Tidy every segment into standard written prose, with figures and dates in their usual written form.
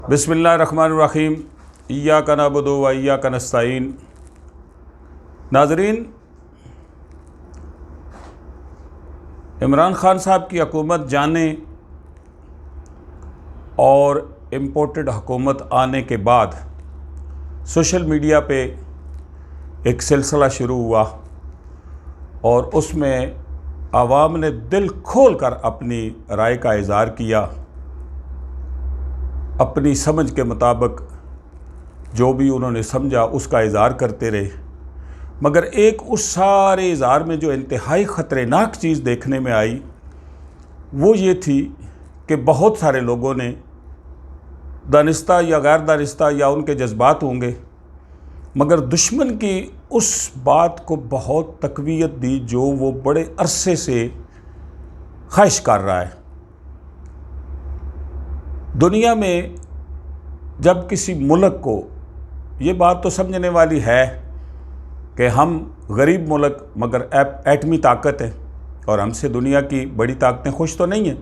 بسم اللہ الرحمن الرحیم، ایاک نعبد و ایاک نستعین۔ ناظرین، عمران خان صاحب کی حکومت جانے اور امپورٹڈ حکومت آنے کے بعد سوشل میڈیا پہ ایک سلسلہ شروع ہوا اور اس میں عوام نے دل کھول کر اپنی رائے کا اظہار کیا، اپنی سمجھ کے مطابق جو بھی انہوں نے سمجھا اس کا اظہار کرتے رہے، مگر ایک اس سارے اظہار میں جو انتہائی خطرناک چیز دیکھنے میں آئی وہ یہ تھی کہ بہت سارے لوگوں نے دانستہ یا غیر دانستہ یا ان کے جذبات ہوں گے، مگر دشمن کی اس بات کو بہت تقویت دی جو وہ بڑے عرصے سے خواہش کر رہا ہے۔ دنیا میں جب کسی ملک کو یہ بات تو سمجھنے والی ہے کہ ہم غریب ملک مگر ایٹمی طاقت ہے اور ہم سے دنیا کی بڑی طاقتیں خوش تو نہیں ہیں،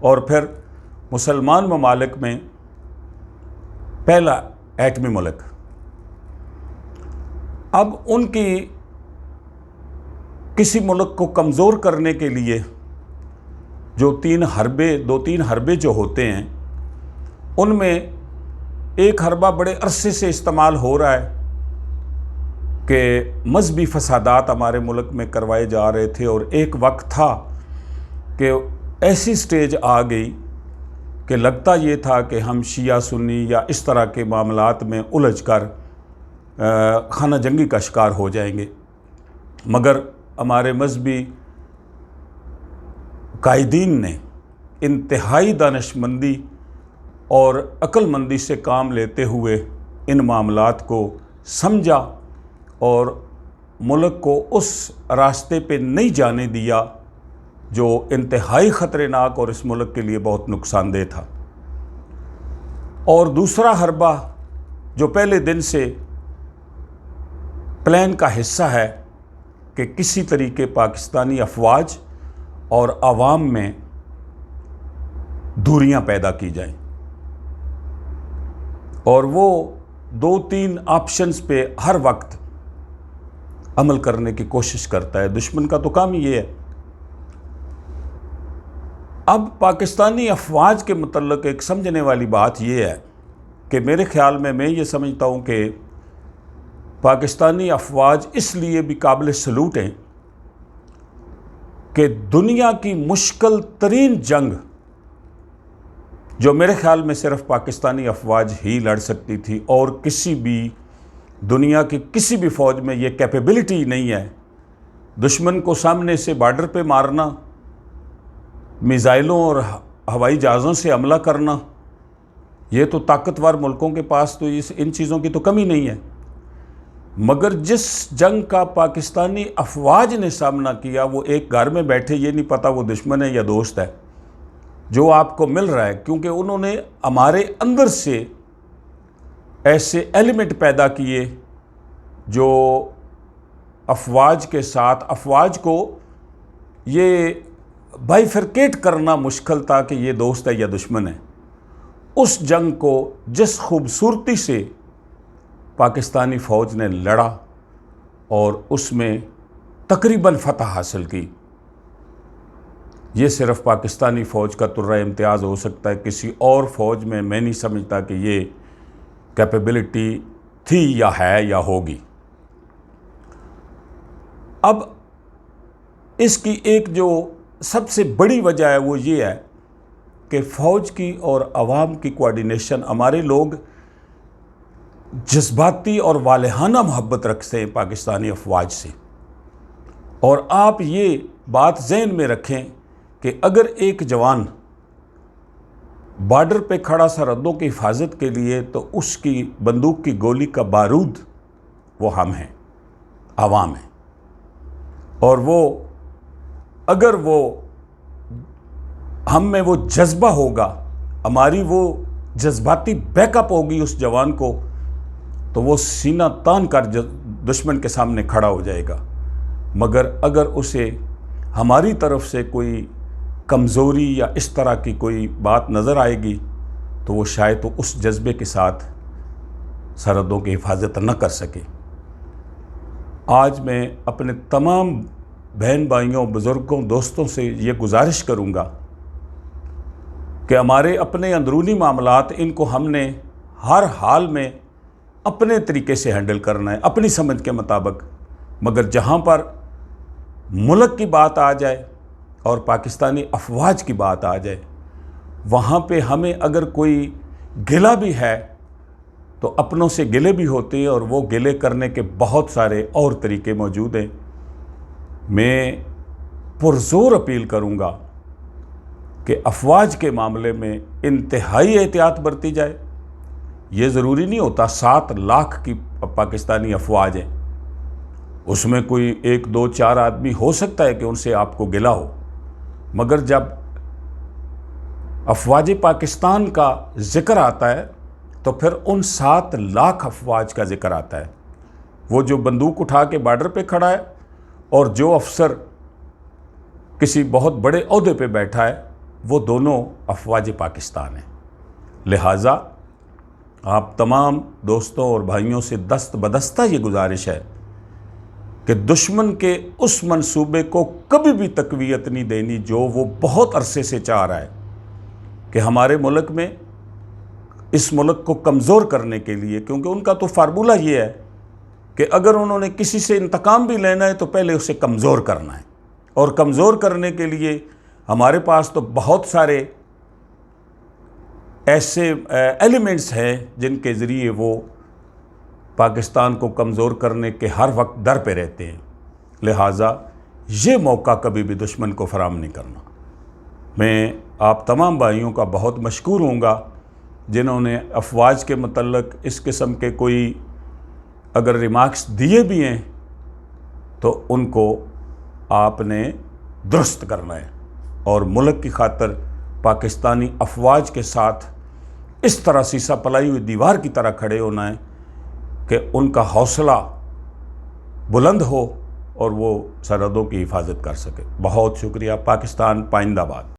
اور پھر مسلمان ممالک میں پہلا ایٹمی ملک، اب ان کی کسی ملک کو کمزور کرنے کے لیے جو دو تین حربے جو ہوتے ہیں ان میں ایک حربہ بڑے عرصے سے استعمال ہو رہا ہے کہ مذہبی فسادات ہمارے ملک میں کروائے جا رہے تھے، اور ایک وقت تھا کہ ایسی سٹیج آ گئی کہ لگتا یہ تھا کہ ہم شیعہ سنی یا اس طرح کے معاملات میں الجھ کر خانہ جنگی کا شکار ہو جائیں گے، مگر ہمارے مذہبی قائدین نے انتہائی دانشمندی اور عقل مندی سے کام لیتے ہوئے ان معاملات کو سمجھا اور ملک کو اس راستے پہ نہیں جانے دیا جو انتہائی خطرناک اور اس ملک کے لیے بہت نقصان دہ تھا۔ اور دوسرا حربہ جو پہلے دن سے پلان کا حصہ ہے کہ کسی طریقے پاکستانی افواج اور عوام میں دوریاں پیدا کی جائیں، اور وہ دو تین آپشنز پہ ہر وقت عمل کرنے کی کوشش کرتا ہے۔ دشمن کا تو کام ہی یہ ہے۔ اب پاکستانی افواج کے متعلق ایک سمجھنے والی بات یہ ہے کہ میرے خیال میں یہ سمجھتا ہوں کہ پاکستانی افواج اس لیے بھی قابل سلوٹ ہیں کہ دنیا کی مشکل ترین جنگ جو میرے خیال میں صرف پاکستانی افواج ہی لڑ سکتی تھی، اور کسی بھی دنیا کی کسی بھی فوج میں یہ کیپیبلٹی نہیں ہے دشمن کو سامنے سے بارڈر پہ مارنا، میزائلوں اور ہوائی جہازوں سے حملہ کرنا۔ یہ تو طاقتور ملکوں کے پاس تو ان چیزوں کی تو کمی نہیں ہے، مگر جس جنگ کا پاکستانی افواج نے سامنا کیا وہ ایک گھر میں بیٹھے، یہ نہیں پتا وہ دشمن ہے یا دوست ہے، جو آپ کو مل رہا ہے، کیونکہ انہوں نے ہمارے اندر سے ایسے ایلیمنٹ پیدا کیے جو افواج کے ساتھ افواج کو یہ بائیفرکیٹ کرنا مشکل تھا کہ یہ دوست ہے یا دشمن ہے۔ اس جنگ کو جس خوبصورتی سے پاکستانی فوج نے لڑا اور اس میں تقریباً فتح حاصل کی، یہ صرف پاکستانی فوج کا ترہ امتیاز ہو سکتا ہے، کسی اور فوج میں میں نہیں سمجھتا کہ یہ کیپیبلٹی تھی یا ہے یا ہوگی۔ اب اس کی ایک جو سب سے بڑی وجہ ہے وہ یہ ہے کہ فوج کی اور عوام کی کوارڈینیشن، ہمارے لوگ جذباتی اور والہانہ محبت رکھتے ہیں پاکستانی افواج سے، اور آپ یہ بات ذہن میں رکھیں کہ اگر ایک جوان بارڈر پہ کھڑا سرحدوں کی حفاظت کے لیے تو اس کی بندوق کی گولی کا بارود وہ ہم ہیں، عوام ہیں، اور وہ اگر وہ ہم میں وہ جذبہ ہوگا، ہماری وہ جذباتی بیک اپ ہوگی اس جوان کو، تو وہ سینہ تان کر دشمن کے سامنے کھڑا ہو جائے گا۔ مگر اگر اسے ہماری طرف سے کوئی کمزوری یا اس طرح کی کوئی بات نظر آئے گی تو وہ شاید تو اس جذبے کے ساتھ سرحدوں کی حفاظت نہ کر سکے۔ آج میں اپنے تمام بہن بھائیوں، بزرگوں، دوستوں سے یہ گزارش کروں گا کہ ہمارے اپنے اندرونی معاملات، ان کو ہم نے ہر حال میں اپنے طریقے سے ہینڈل کرنا ہے، اپنی سمجھ کے مطابق، مگر جہاں پر ملک کی بات آ جائے اور پاکستانی افواج کی بات آ جائے، وہاں پہ ہمیں اگر کوئی گلہ بھی ہے تو اپنوں سے گلے بھی ہوتے ہیں، اور وہ گلے کرنے کے بہت سارے اور طریقے موجود ہیں۔ میں پرزور اپیل کروں گا کہ افواج کے معاملے میں انتہائی احتیاط برتی جائے۔ یہ ضروری نہیں ہوتا 7 لاکھ کی پاکستانی افواج ہیں، اس میں کوئی 1 2 4 آدمی ہو سکتا ہے کہ ان سے آپ کو گلہ ہو، مگر جب افواج پاکستان کا ذکر آتا ہے تو پھر ان 7 لاکھ افواج کا ذکر آتا ہے۔ وہ جو بندوق اٹھا کے بارڈر پہ کھڑا ہے اور جو افسر کسی بہت بڑے عہدے پہ بیٹھا ہے، وہ دونوں افواج پاکستان ہیں۔ لہٰذا آپ تمام دوستوں اور بھائیوں سے دست بدستہ یہ گزارش ہے کہ دشمن کے اس منصوبے کو کبھی بھی تقویت نہیں دینی جو وہ بہت عرصے سے چاہ رہا ہے کہ ہمارے ملک میں، اس ملک کو کمزور کرنے کے لیے، کیونکہ ان کا تو فارمولہ یہ ہے کہ اگر انہوں نے کسی سے انتقام بھی لینا ہے تو پہلے اسے کمزور کرنا ہے، اور کمزور کرنے کے لیے ہمارے پاس تو بہت سارے ایسے ایلیمنٹس ہیں جن کے ذریعے وہ پاکستان کو کمزور کرنے کے ہر وقت در پہ رہتے ہیں۔ لہٰذا یہ موقع کبھی بھی دشمن کو فراہم نہیں کرنا۔ میں آپ تمام بھائیوں کا بہت مشکور ہوں گا جنہوں نے افواج کے متعلق اس قسم کے کوئی اگر ریمارکس دیے بھی ہیں تو ان کو آپ نے درست کرنا ہے، اور ملک کی خاطر پاکستانی افواج کے ساتھ اس طرح سیسا پلائی ہوئی دیوار کی طرح کھڑے ہونا ہے کہ ان کا حوصلہ بلند ہو اور وہ سرحدوں کی حفاظت کر سکے۔ بہت شکریہ۔ پاکستان پائندہ باد۔